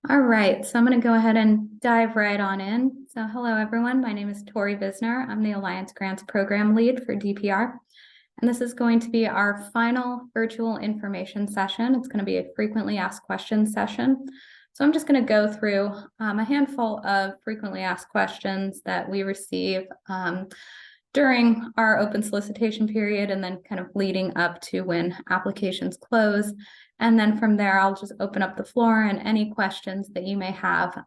All right, so I'm going to go ahead and dive right on in. So hello, everyone. My name is Tori Visner. I'm the Alliance Grants Program Lead for DPR. And this is going to be our final virtual information session. It's going to be a frequently asked questions session. So I'm just going to go through a handful of frequently asked questions that we receive during our open solicitation period and then kind of leading up to when applications close. And then from there, I'll just open up the floor, and any questions that you may have,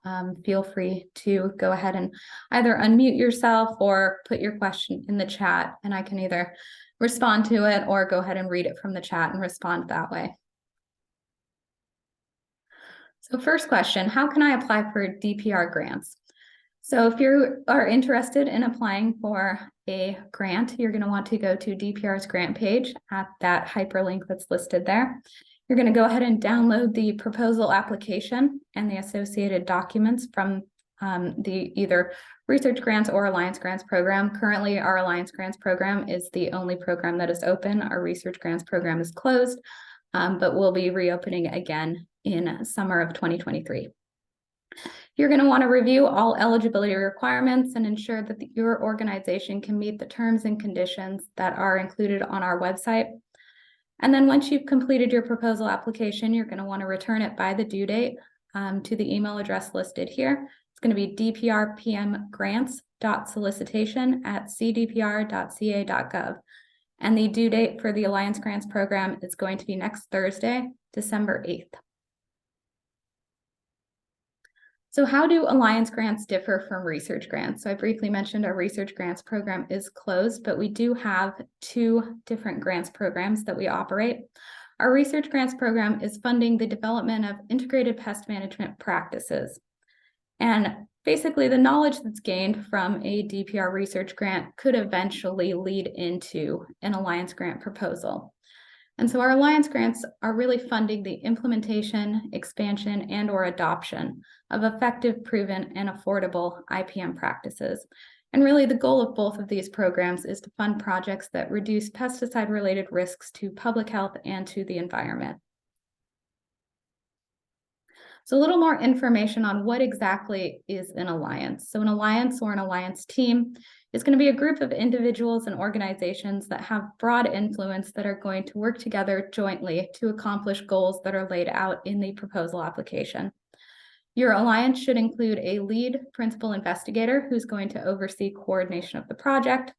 feel free to go ahead and either unmute yourself or put your question in the chat, and I can either respond to it or go ahead and read it from the chat and respond that way. So first question, how can I apply for DPR grants? So if you are interested in applying for a grant, you're going to want to go to DPR's grant page at that hyperlink that's listed there. You're going to go ahead and download the proposal application and the associated documents from the either Research Grants or Alliance Grants program. Currently, our Alliance Grants program is the only program that is open. Our Research Grants program is closed, but we'll be reopening again in summer of 2023. You're going to want to review all eligibility requirements and ensure that your organization can meet the terms and conditions that are included on our website. And then once you've completed your proposal application, you're going to want to return it by the due date to the email address listed here. It's going to be dprpmgrants.solicitation@cdpr.ca.gov. And the due date for the Alliance Grants program is going to be next Thursday, December 8th. So how do Alliance grants differ from research grants? So I briefly mentioned our research grants program is closed, but we do have two different grants programs that we operate. Our research grants program is funding the development of integrated pest management practices. And basically the knowledge that's gained from a DPR research grant could eventually lead into an Alliance grant proposal. And so our Alliance grants are really funding the implementation, expansion, and/or adoption of effective, proven, and affordable IPM practices. And really the goal of both of these programs is to fund projects that reduce pesticide-related risks to public health and to the environment. So a little more information on what exactly is an alliance. So an alliance or an alliance team is going to be a group of individuals and organizations that have broad influence that are going to work together jointly to accomplish goals that are laid out in the proposal application. Your alliance should include a lead principal investigator who's going to oversee coordination of the project.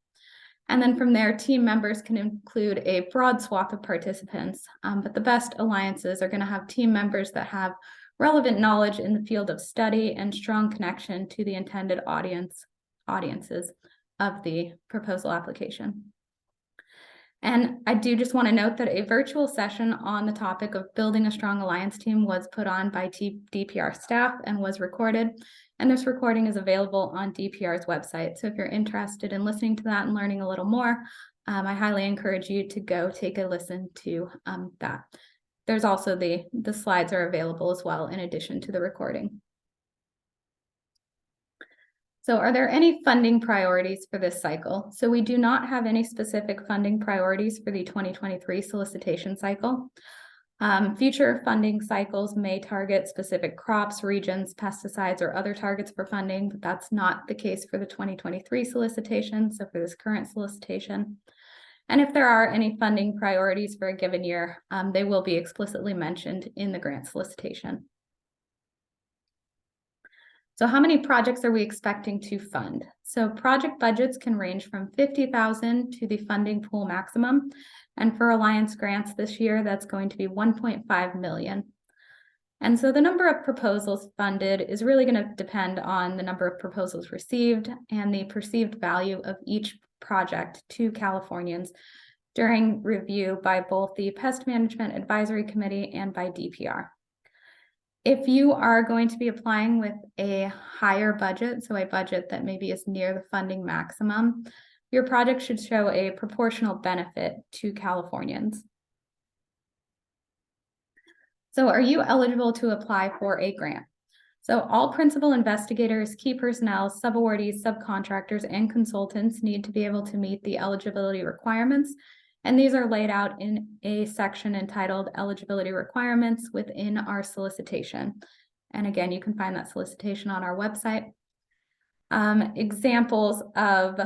And then from there, team members can include a broad swath of participants, but the best alliances are going to have team members that have relevant knowledge in the field of study and strong connection to the intended audiences of the proposal application. And I do just want to note that a virtual session on the topic of building a strong alliance team was put on by DPR staff and was recorded. And this recording is available on DPR's website. So if you're interested in listening to that and learning a little more, I highly encourage you to go take a listen to that. There's also the slides are available as well in addition to the recording. So are there any funding priorities for this cycle? So we do not have any specific funding priorities for the 2023 solicitation cycle. Future funding cycles may target specific crops, regions, pesticides, or other targets for funding, but that's not the case for the 2023 solicitation, so for this current solicitation. And if there are any funding priorities for a given year, they will be explicitly mentioned in the grant solicitation. So how many projects are we expecting to fund? So project budgets can range from $50,000 to the funding pool maximum. And for Alliance grants this year, that's going to be $1.5 million. And so the number of proposals funded is really going to depend on the number of proposals received and the perceived value of each project to Californians during review by both the Pest Management Advisory Committee and by DPR. If you are going to be applying with a higher budget, so a budget that maybe is near the funding maximum, your project should show a proportional benefit to Californians. So are you eligible to apply for a grant? So all principal investigators, key personnel, subawardees, subcontractors, and consultants need to be able to meet the eligibility requirements. And these are laid out in a section entitled Eligibility Requirements within our solicitation. And again, you can find that solicitation on our website. Examples of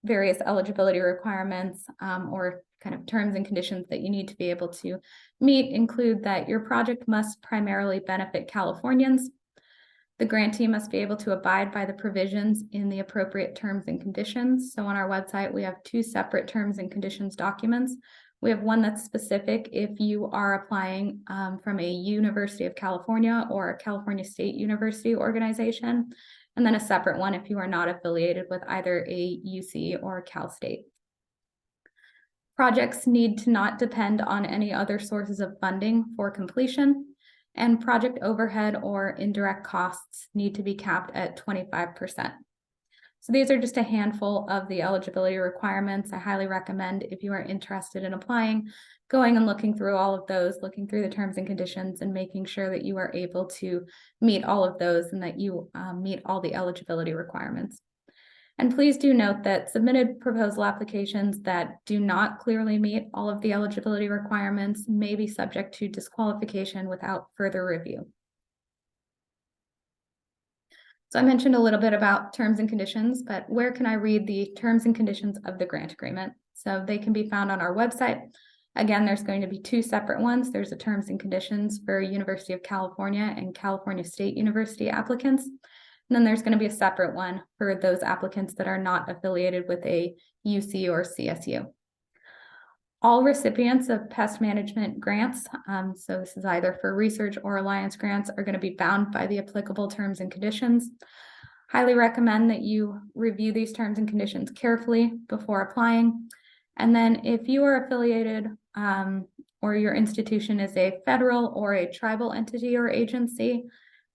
various eligibility requirements or kind of terms and conditions that you need to be able to meet include that your project must primarily benefit Californians. The grantee must be able to abide by the provisions in the appropriate terms and conditions. So on our website, we have 2 separate terms and conditions documents. We have one that's specific if you are applying from a University of California or a California State University organization, and then a separate one if you are not affiliated with either a UC or a Cal State. Projects need to not depend on any other sources of funding for completion, and project overhead or indirect costs need to be capped at 25%. So these are just a handful of the eligibility requirements. I highly recommend, if you are interested in applying, going and looking through all of those, looking through the terms and conditions, and making sure that you are able to meet all of those and that you meet all the eligibility requirements. And please do note that submitted proposal applications that do not clearly meet all of the eligibility requirements may be subject to disqualification without further review. So I mentioned a little bit about terms and conditions, but where can I read the terms and conditions of the grant agreement? So they can be found on our website. Again, there's going to be 2 separate ones. There's the terms and conditions for University of California and California State University applicants. And then there's going to be a separate one for those applicants that are not affiliated with a UC or CSU. All recipients of pest management grants, so this is either for research or alliance grants, are going to be bound by the applicable terms and conditions. Highly recommend that you review these terms and conditions carefully before applying. And then if you are affiliated or your institution is a federal or a tribal entity or agency,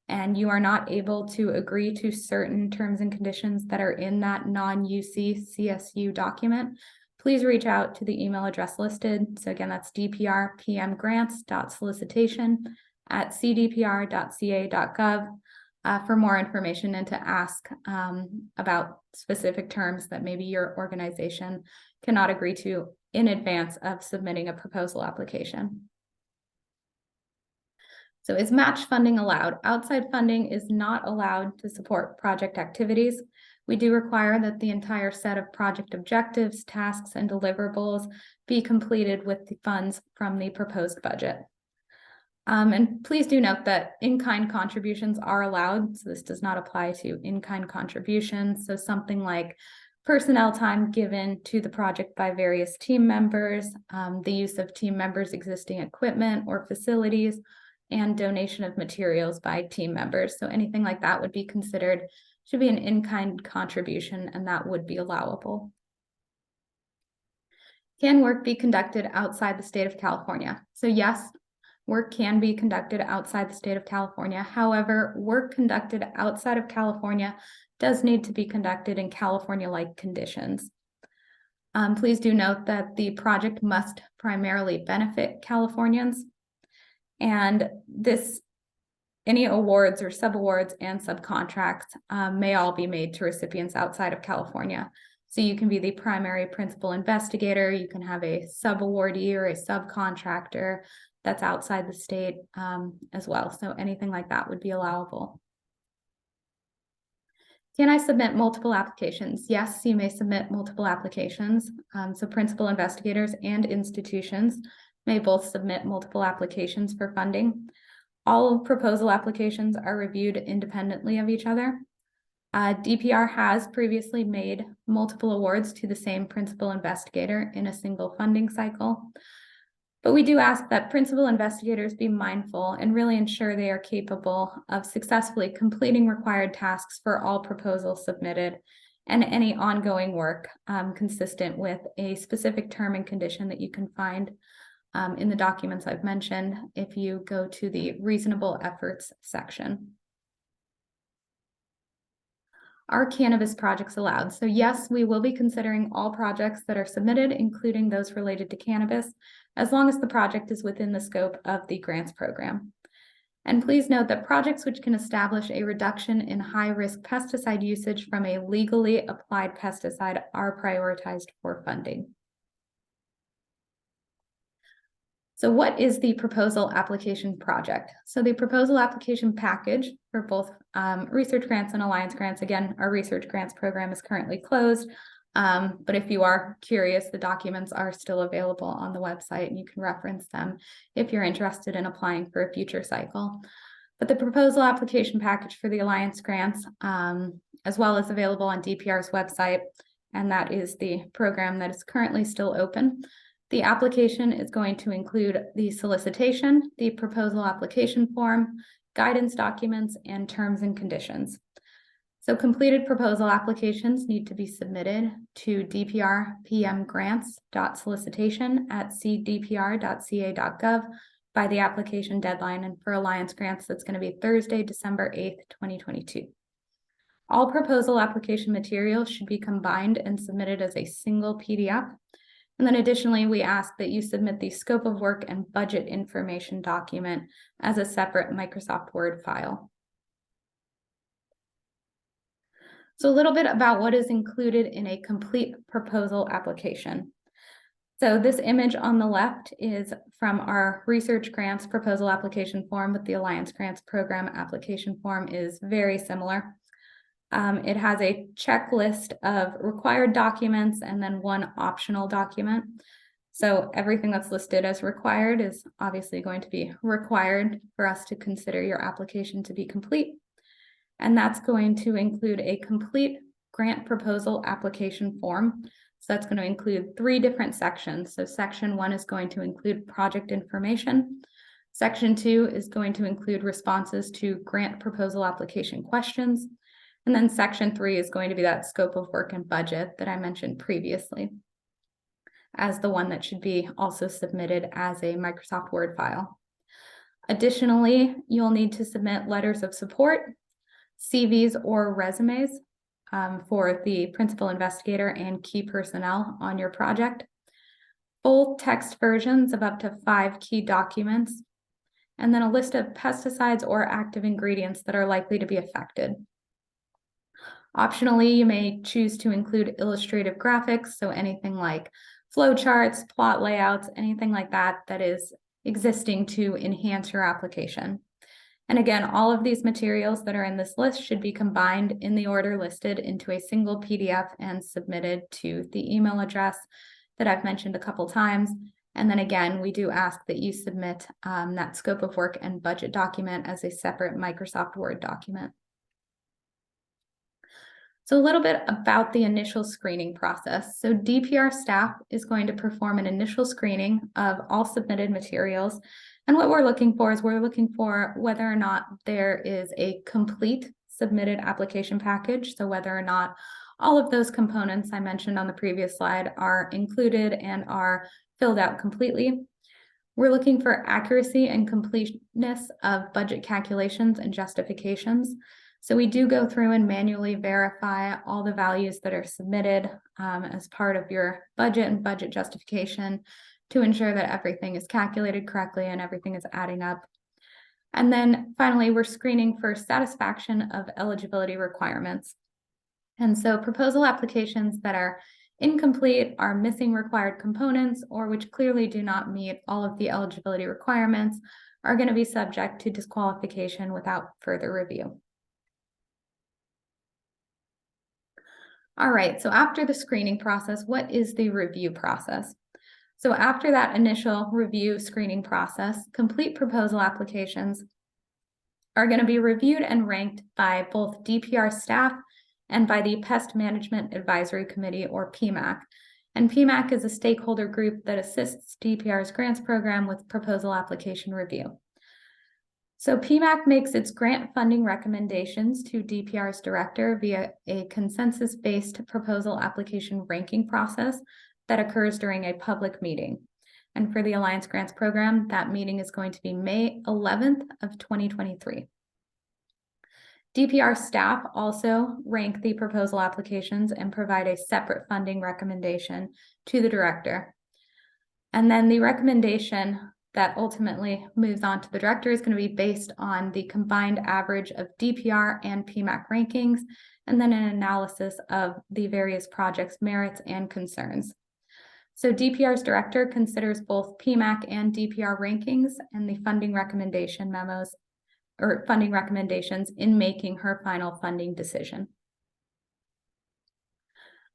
and you are not able to agree to certain terms and conditions that are in that non-UC CSU document, please reach out to the email address listed. So again, that's dprpmgrants.solicitation@cdpr.ca.gov for more information and to ask about specific terms that maybe your organization cannot agree to in advance of submitting a proposal application. So is match funding allowed? Outside funding is not allowed to support project activities. We do require that the entire set of project objectives, tasks, and deliverables be completed with the funds from the proposed budget. And please do note that in-kind contributions are allowed. So this does not apply to in-kind contributions. So something like personnel time given to the project by various team members, the use of team members' existing equipment or facilities, and donation of materials by team members. So anything like that would be considered to be an in-kind contribution, and that would be allowable. Can work be conducted outside the state of California? So yes, work can be conducted outside the state of California. However, work conducted outside of California does need to be conducted in California-like conditions. Please do note that the project must primarily benefit Californians. And any awards or subawards and subcontracts may all be made to recipients outside of California. So you can be the primary principal investigator, you can have a subawardee or a subcontractor that's outside the state as well. So anything like that would be allowable. Can I submit multiple applications? Yes, you may submit multiple applications. So principal investigators and institutions may both submit multiple applications for funding. All proposal applications are reviewed independently of each other. DPR has previously made multiple awards to the same principal investigator in a single funding cycle. But we do ask that principal investigators be mindful and really ensure they are capable of successfully completing required tasks for all proposals submitted and any ongoing work consistent with a specific term and condition that you can find in the documents I've mentioned if you go to the reasonable efforts section. Are cannabis projects allowed? So yes, we will be considering all projects that are submitted, including those related to cannabis, as long as the project is within the scope of the grants program. And please note that projects which can establish a reduction in high-risk pesticide usage from a legally applied pesticide are prioritized for funding. So what is the proposal application project? So the proposal application package for both research grants and alliance grants, again, our research grants program is currently closed. But if you are curious, the documents are still available on the website and you can reference them if you're interested in applying for a future cycle. But the proposal application package for the alliance grants, as well as available on DPR's website, and that is the program that is currently still open. The application is going to include the solicitation, the proposal application form, guidance documents, and terms and conditions. So completed proposal applications need to be submitted to dprpmgrants.solicitation@cdpr.ca.gov by the application deadline. And for alliance grants, that's going to be Thursday, December 8th, 2022. All proposal application materials should be combined and submitted as a single PDF. And then additionally, we ask that you submit the scope of work and budget information document as a separate Microsoft Word file. So a little bit about what is included in a complete proposal application. So this image on the left is from our research grants proposal application form, but the Alliance Grants Program application form is very similar. It has a checklist of required documents and then one optional document. So everything that's listed as required is obviously going to be required for us to consider your application to be complete. And that's going to include a complete grant proposal application form. So that's going to include 3 different sections. So section 1 is going to include project information. Section 2 is going to include responses to grant proposal application questions. And then section 3 is going to be that scope of work and budget that I mentioned previously as the one that should be also submitted as a Microsoft Word file. Additionally, you'll need to submit letters of support, CVs or resumes for the principal investigator and key personnel on your project, full text versions of up to 5 key documents, and then a list of pesticides or active ingredients that are likely to be affected. Optionally, you may choose to include illustrative graphics, so anything like flowcharts, plot layouts, anything like that that is existing to enhance your application. And again, all of these materials that are in this list should be combined in the order listed into a single PDF and submitted to the email address that I've mentioned a couple times. And then again, we do ask that you submit that scope of work and budget document as a separate Microsoft Word document. So a little bit about the initial screening process. So DPR staff is going to perform an initial screening of all submitted materials. And what we're looking for is whether or not there is a complete submitted application package. So whether or not all of those components I mentioned on the previous slide are included and are filled out completely. We're looking for accuracy and completeness of budget calculations and justifications. So we do go through and manually verify all the values that are submitted as part of your budget and budget justification to ensure that everything is calculated correctly and everything is adding up. And then finally, we're screening for satisfaction of eligibility requirements. And so proposal applications that are incomplete, are missing required components, or which clearly do not meet all of the eligibility requirements are going to be subject to disqualification without further review. All right, so after the screening process, what is the review process? So after that initial review screening process, complete proposal applications are going to be reviewed and ranked by both DPR staff and by the Pest Management Advisory Committee, or PMAC. And PMAC is a stakeholder group that assists DPR's grants program with proposal application review. So PMAC makes its grant funding recommendations to DPR's director via a consensus-based proposal application ranking process that occurs during a public meeting. And for the Alliance Grants Program, that meeting is going to be May 11th of 2023. DPR staff also rank the proposal applications and provide a separate funding recommendation to the director. And then the recommendation that ultimately moves on to the director is going to be based on the combined average of DPR and PMAC rankings, and then an analysis of the various projects' merits and concerns. So DPR's director considers both PMAC and DPR rankings and the funding recommendation memos or funding recommendations in making her final funding decision.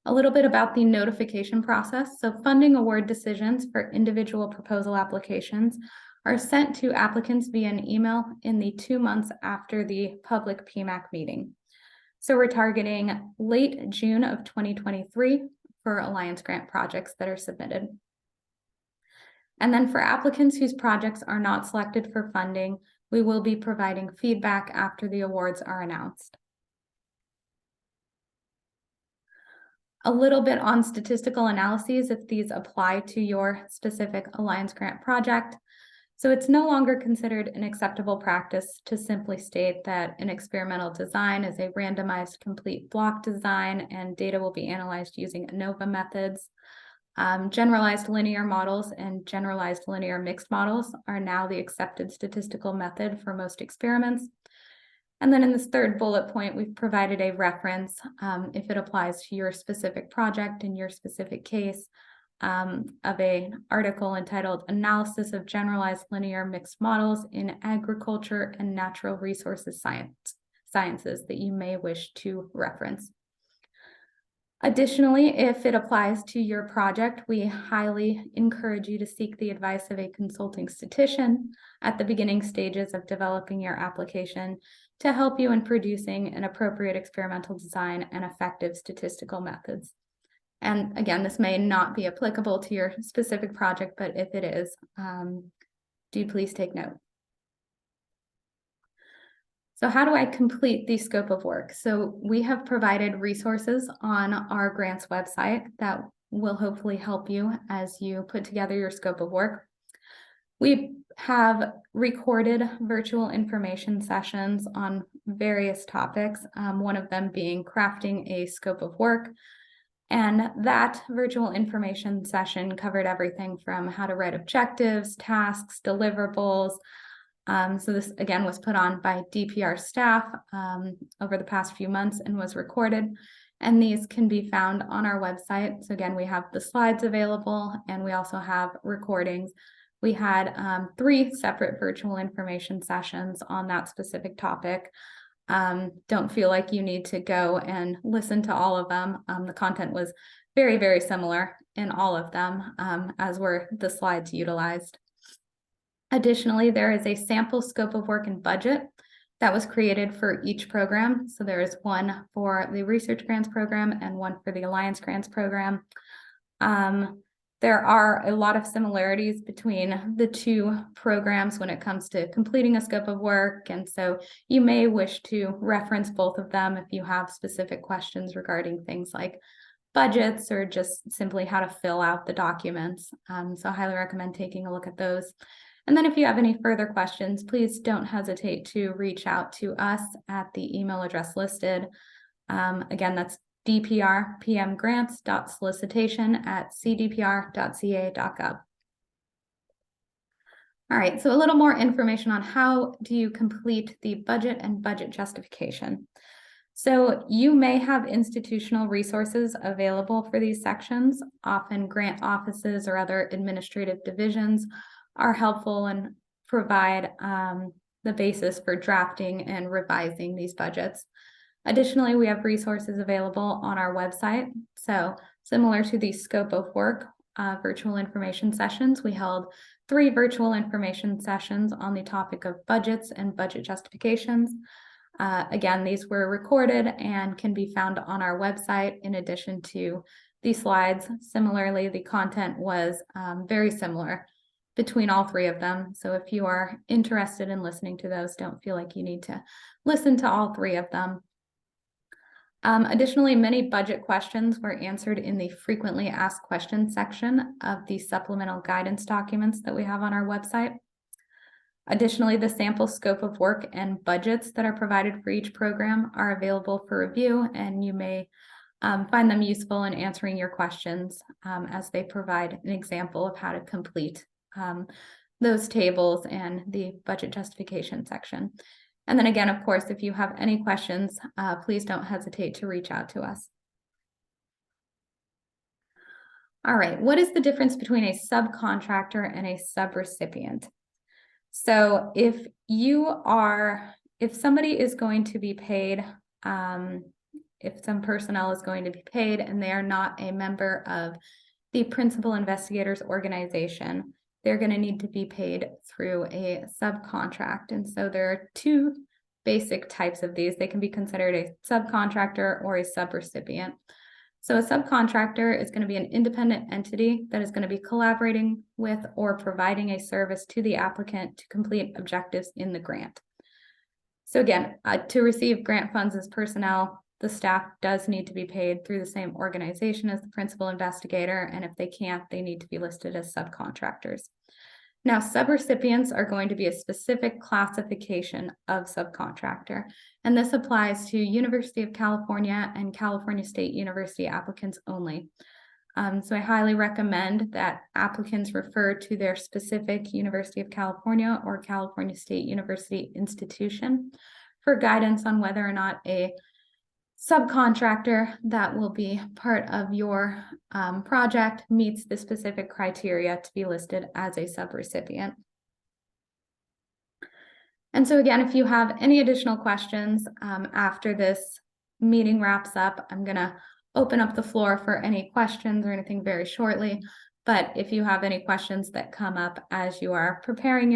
A little bit about the notification process. So funding award decisions for individual proposal applications are sent to applicants via an email in the 2 months after the public PMAC meeting. So we're targeting late June of 2023 for Alliance grant projects that are submitted. And then for applicants whose projects are not selected for funding, we will be providing feedback after the awards are announced. A little bit on statistical analyses if these apply to your specific Alliance grant project. So it's no longer considered an acceptable practice to simply state that an experimental design is a randomized complete block design and data will be analyzed using ANOVA methods. Generalized linear models and generalized linear mixed models are now the accepted statistical method for most experiments. And then in this third bullet point, we've provided a reference if it applies to your specific project in your specific case of an article entitled Analysis of Generalized Linear Mixed Models in Agriculture and Natural Resources Sciences that you may wish to reference. Additionally, if it applies to your project, we highly encourage you to seek the advice of a consulting statistician at the beginning stages of developing your application to help you in producing an appropriate experimental design and effective statistical methods. And again, this may not be applicable to your specific project, but if it is, do please take note. So how do I complete the scope of work? So we have provided resources on our grants website that will hopefully help you as you put together your scope of work. We have recorded virtual information sessions on various topics, one of them being crafting a scope of work. And that virtual information session covered everything from how to write objectives, tasks, deliverables. So this again was put on by DPR staff over the past few months and was recorded. And these can be found on our website. So again, we have the slides available and we also have recordings. We had 3 separate virtual information sessions on that specific topic. Don't feel like you need to go and listen to all of them. The content was very, very similar in all of them, as were the slides utilized. Additionally, there is a sample scope of work and budget that was created for each program. So there is one for the research grants program and one for the Alliance grants program. There are a lot of similarities between the 2 programs when it comes to completing a scope of work. And so you may wish to reference both of them if you have specific questions regarding things like budgets or just simply how to fill out the documents. So I highly recommend taking a look at those. And then if you have any further questions, please don't hesitate to reach out to us at the email address listed. Again, that's dprpmgrants.solicitation@cdpr.ca.gov. All right, so a little more information on how do you complete the budget and budget justification. So you may have institutional resources available for these sections. Often grant offices or other administrative divisions are helpful and provide the basis for drafting and revising these budgets. Additionally, we have resources available on our website. So similar to the scope of work virtual information sessions, we held 3 virtual information sessions on the topic of budgets and budget justifications. Again, these were recorded and can be found on our website in addition to the slides. Similarly, the content was very similar between all 3 of them. So if you are interested in listening to those, don't feel like you need to listen to all 3 of them. Additionally, many budget questions were answered in the frequently asked questions section of the supplemental guidance documents that we have on our website. Additionally, the sample scope of work and budgets that are provided for each program are available for review, and you may find them useful in answering your questions as they provide an example of how to complete those tables and the budget justification section. And then again, of course, if you have any questions, please don't hesitate to reach out to us. All right, what is the difference between a subcontractor and a subrecipient? So if somebody is going to be paid, if some personnel is going to be paid and they are not a member of the principal investigators organization, they're going to need to be paid through a subcontract. And so there are two basic types of these. They can be considered a subcontractor or a subrecipient. So a subcontractor is going to be an independent entity that is going to be collaborating with or providing a service to the applicant to complete objectives in the grant. So again, to receive grant funds as personnel, the staff does need to be paid through the same organization as the principal investigator, and if they can't, they need to be listed as subcontractors. Now, subrecipients are going to be a specific classification of subcontractor, and this applies to University of California and California State University applicants only. So I highly recommend that applicants refer to their specific University of California or California State University institution for guidance on whether or not a subcontractor that will be part of your project meets the specific criteria to be listed as a subrecipient. And so again, if you have any additional questions after this meeting wraps up, I'm going to open up the floor for any questions or anything very shortly. But if you have any questions that come up as you are preparing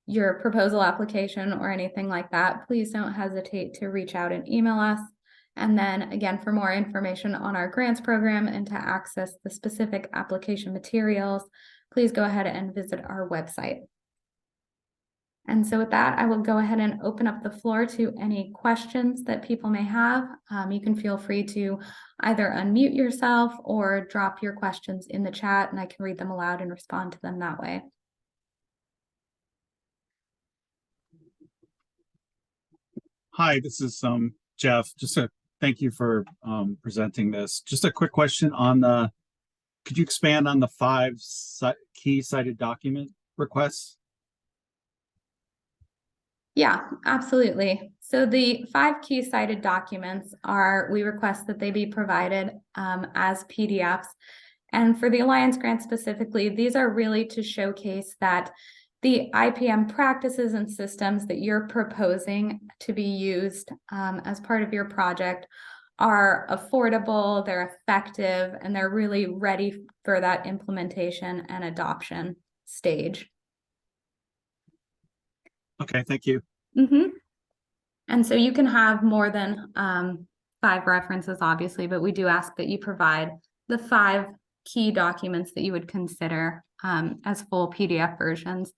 your proposal application or anything like that, please don't hesitate to reach out and email us. And then again, for more information on our grants program and to access the specific application materials, please go ahead and visit our website. And so with that, I will go ahead and open up the floor to any questions that people may have. You can feel free to either unmute yourself or drop your questions in the chat, and I can read them aloud and respond to them that way. Hi, this is Jeff. Thank you for presenting this. Just a quick question on could you expand on the 5 key cited document requests? Yeah, absolutely. So the 5 key cited documents we request that they be provided as PDFs. And for the Alliance grant specifically, these are really to showcase that the IPM practices and systems that you're proposing to be used as part of your project are affordable, they're effective, and they're really ready for that implementation and adoption stage. Okay, thank you. And so you can have more than 5 references, obviously, but we do ask that you provide the 5 key documents that you would consider as full PDF versions.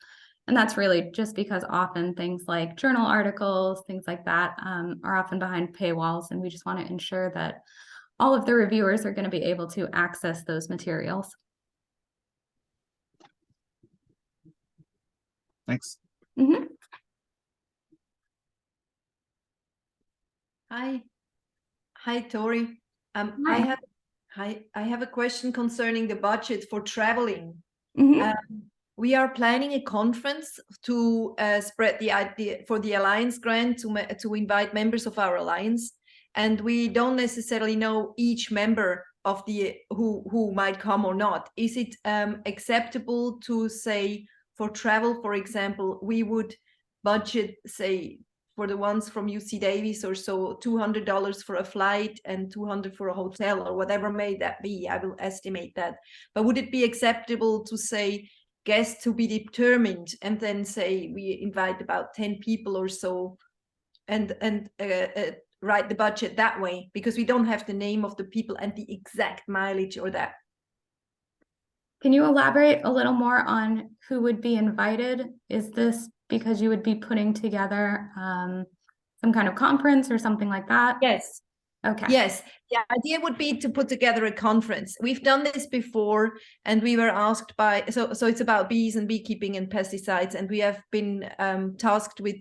And that's really just because often things like journal articles, things like that are often behind paywalls, and we just want to ensure that all of the reviewers are going to be able to access those materials. Thanks. Hi, Tori. I have a question concerning the budget for traveling. We are planning a conference to spread the idea for the Alliance grant to invite members of our Alliance, and we don't necessarily know each member of the who might come or not. Is it acceptable to say for travel, for example, we would budget, say, for the ones from UC Davis or so, $200 for a flight and $200 for a hotel or whatever may that be? I will estimate that. But would it be acceptable to say guests to be determined and then say we invite about 10 people or so and write the budget that way, because we don't have the name of the people and the exact mileage or that? Can you elaborate a little more on who would be invited? Is this because you would be putting together some kind of conference or something like that? Yes. Okay. Yes. The idea would be to put together a conference. We've done this before, and we were asked by, so it's about bees and beekeeping and pesticides, and we have been tasked with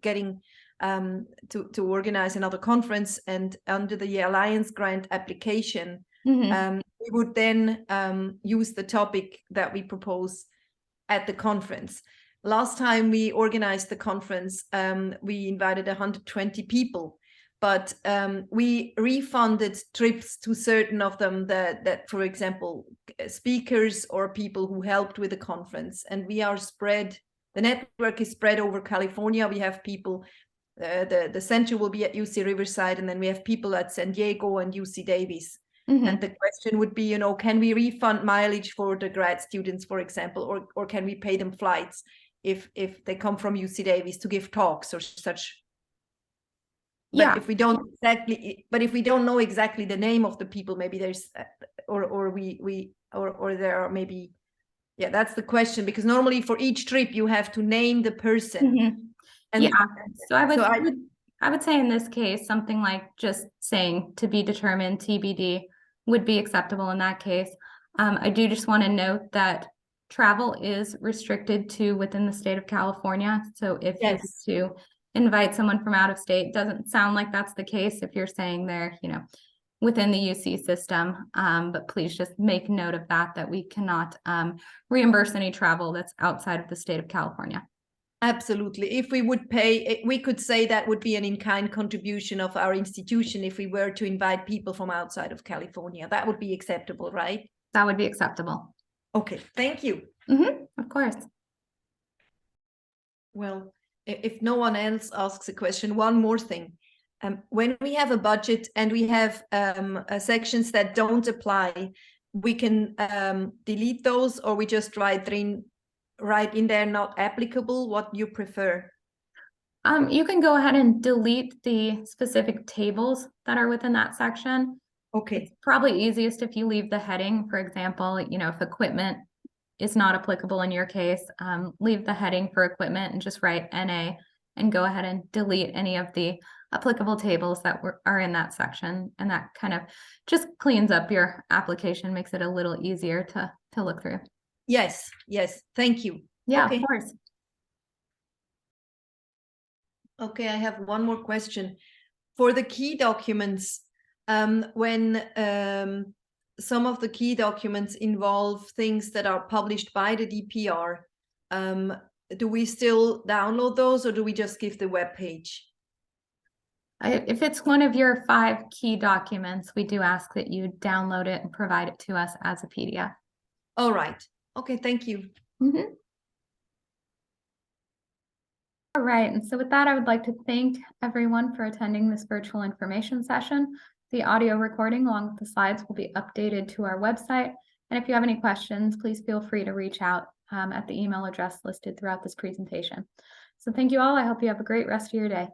getting to organize another conference, and under the Alliance grant application, we would then use the topic that we propose at the conference. Last time we organized the conference, we invited 120 people, but we refunded trips to certain of them that, for example, speakers or people who helped with the conference. And we are spread, the network is spread over California. We have people, the center will be at UC Riverside, and then we have people at San Diego and UC Davis. And the question would be, can we refund mileage for the grad students, for example, or can we pay them flights if they come from UC Davis to give talks or such? But if we don't know exactly the name of the people, maybe there's, or there are maybe, that's the question, because normally for each trip you have to name the person. And so I would say in this case, something like just saying to be determined, TBD, would be acceptable in that case. I do just want to note that travel is restricted to within the state of California. So if you have to invite someone from out of state, doesn't sound like that's the case if you're saying they're, within the UC system. But please just make note of that we cannot reimburse any travel that's outside of the state of California. Absolutely. If we would pay, we could say that would be an in-kind contribution of our institution if we were to invite people from outside of California. That would be acceptable, right? That would be acceptable. Okay, thank you. Of course. Well, if no one else asks a question, one more thing. When we have a budget and we have sections that don't apply, we can delete those, or we just write in there not applicable. What you prefer? You can go ahead and delete the specific tables that are within that section. Okay. It's probably easiest if you leave the heading, for example, if equipment is not applicable in your case, leave the heading for equipment and just write NA and go ahead and delete any of the applicable tables that are in that section. And that kind of just cleans up your application, makes it a little easier to look through. Yes, thank you. Yeah, okay. Of course. Okay, I have one more question. For the key documents, when some of the key documents involve things that are published by the DPR, do we still download those, or do we just give the web page? If it's one of your 5 key documents, we do ask that you download it and provide it to us as a PDF. All right. Okay, thank you. All right, and so with that, I would like to thank everyone for attending this virtual information session. The audio recording along with the slides will be updated to our website. And if you have any questions, please feel free to reach out at the email address listed throughout this presentation. So thank you all. I hope you have a great rest of your day.